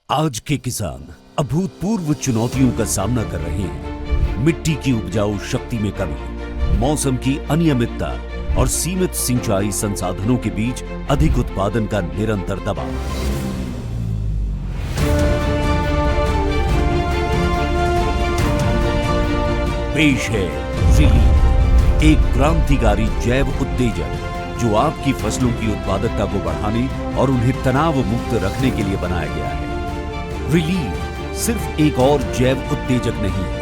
आज के किसान अभूतपूर्व चुनौतियों का सामना कर रहे हैं। मिट्टी की उपजाऊ शक्ति में कमी, मौसम की अनियमितता और सीमित सिंचाई संसाधनों के बीच अधिक उत्पादन का निरंतर दबाव। पेश है रिलीव, एक क्रांतिकारी जैव उत्तेजक जो आपकी फसलों की उत्पादकता को बढ़ाने और उन्हें तनाव मुक्त रखने के लिए बनाया गया है। रिलीव सिर्फ एक और जैव उत्तेजक नहीं है,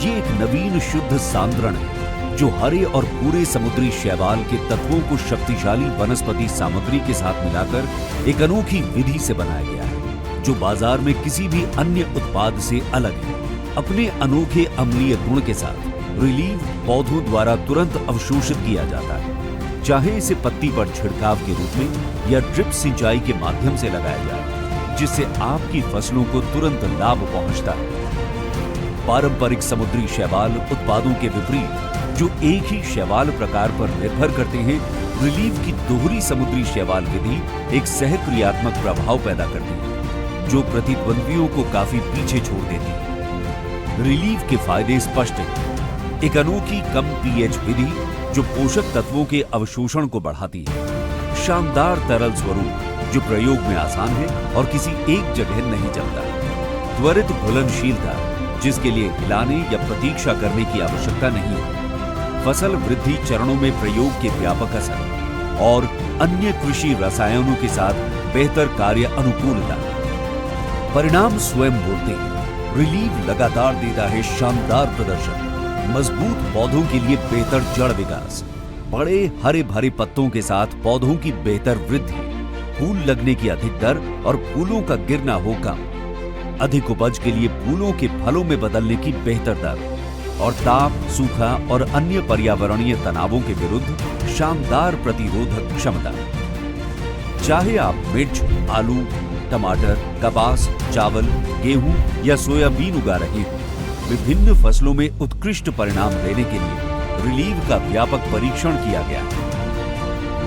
ये एक नवीन शुद्ध सांद्रण है जो हरे और पूरे समुद्री शैवाल के तत्वों को शक्तिशाली वनस्पति सामग्री के साथ मिलाकर एक अनोखी विधि से बनाया गया है, जो बाजार में किसी भी अन्य उत्पाद से अलग है। अपने अनोखे अम्लीय गुण के साथ रिलीव पौधों द्वारा तुरंत अवशोषित किया जाता है, चाहे इसे पत्ती पर छिड़काव के रूप में या ड्रिप सिंचाई के माध्यम से लगाया जाए, जिससे आपकी फसलों को तुरंत लाभ पहुंचता है। पारंपरिक समुद्री शैवाल उत्पादों के विपरीत, जो एक ही शैवाल प्रकार पर निर्भर करते हैं, रिलीव की दोहरी समुद्री शैवाल विधि एक सहक्रियात्मक प्रभाव पैदा करती है, जो प्रतिद्वंद्वियों को काफी पीछे छोड़ देती है। रिलीव के फायदे स्पष्ट हैं। एक अनोखी कम पीएच विधि जो पोषक तत्वों के अवशोषण को बढ़ाती है। शानदार तरल स्वरूप जो प्रयोग में आसान है और किसी एक जगह नहीं जमता। त्वरित घुलनशीलता जिसके लिए हिलाने या प्रतीक्षा करने की आवश्यकता नहीं है। फसल वृद्धि चरणों में प्रयोग के व्यापक असर और अन्य कृषि रसायनों के साथ बेहतर कार्य अनुकूलता। परिणाम स्वयं बोलते हैं। रिलीव लगातार देता है शानदार प्रदर्शन, मजबूत पौधों के लिए बेहतर जड़ विकास, बड़े हरे भरे पत्तों के साथ पौधों की बेहतर वृद्धि, फूल लगने की अधिक दर और फूलों का गिरना हो कम, अधिक उपज के लिए फूलों के फलों में बदलने की बेहतर दर और ताप, सूखा और अन्य पर्यावरणीय तनावों के विरुद्ध शानदार प्रतिरोधक क्षमता। चाहे आप मिर्च, आलू, टमाटर, कपास, चावल, गेहूं या सोयाबीन उगा रहे हो, विभिन्न फसलों में उत्कृष्ट परिणाम देने के लिए रिलीव का व्यापक परीक्षण किया गया है।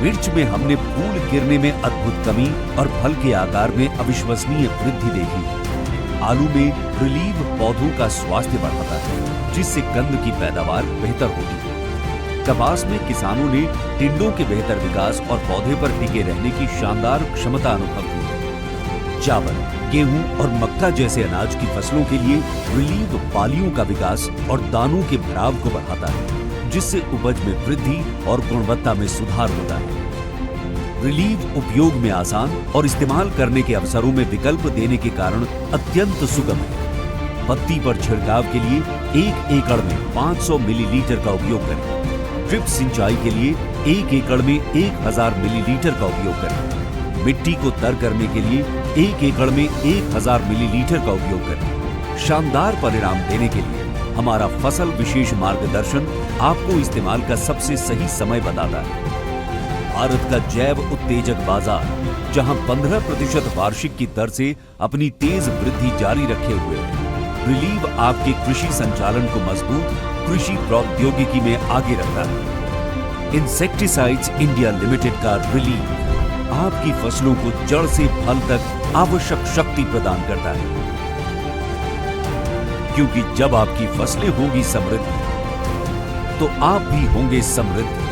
मिर्च में हमने फूल गिरने में अद्भुत कमी और फल के आकार में अविश्वसनीय वृद्धि देखी है। आलू में रिलीव पौधों का स्वास्थ्य बढ़ाता है, जिससे कंद की पैदावार बेहतर होती है। कपास में किसानों ने टिंडों के बेहतर विकास और पौधे पर टिके रहने की शानदार क्षमता अनुभव की है। चावल, गेहूं और मक्का जैसे अनाज की फसलों के लिए रिलीव बालियों का विकास और दानों के भराव को बढ़ाता है, जिससे उपज में वृद्धि और गुणवत्ता में सुधार होता है। रिलीव उपयोग में आसान और इस्तेमाल करने के अवसरों में विकल्प देने के कारण अत्यंत सुगम है। पत्ती पर छिड़काव के लिए 1 एकड़ में 500 मिलीलीटर का उपयोग करें। ड्रिप सिंचाई के लिए 1 एकड़ में 1000 मिलीलीटर का उपयोग करें। मिट्टी को तर करने के लिए 1 एकड़ में 1000 मिलीलीटर का उपयोग करें। शानदार परिणाम देने के लिए हमारा फसल विशेष मार्गदर्शन आपको इस्तेमाल का सबसे सही समय बताता है। भारत का जैव उत्तेजक बाजार, जहां 15% वार्षिक की दर से अपनी तेज वृद्धि जारी रखे हुए है, रिलीव आपके कृषि संचालन को मजबूत कृषि प्रौद्योगिकी में आगे रखता है। इंसेक्टिसाइड्स इंडिया लिमिटेड का रिलीव आपकी फसलों को जड़ से फल तक आवश्यक शक्ति प्रदान करता है, क्योंकि जब आपकी फसलें होंगी समृद्ध, तो आप भी होंगे समृद्ध।